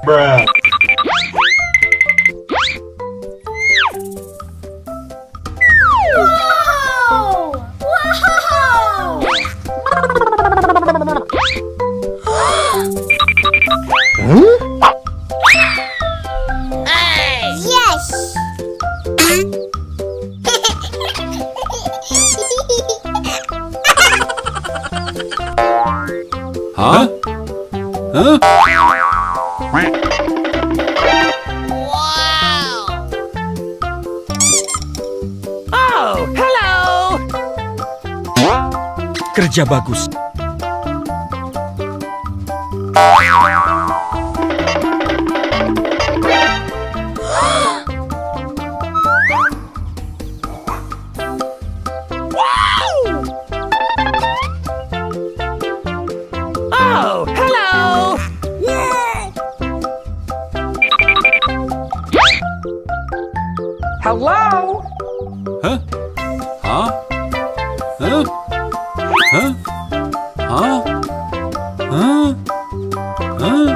Bruh. Wow! Wow! Yes! Huh? Huh? Oh, hello. Kerja bagus. Oh, hello. Hello. Huh? Huh? Huh? Huh? Huh? Huh? Huh?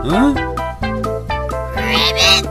Huh? Rabbit!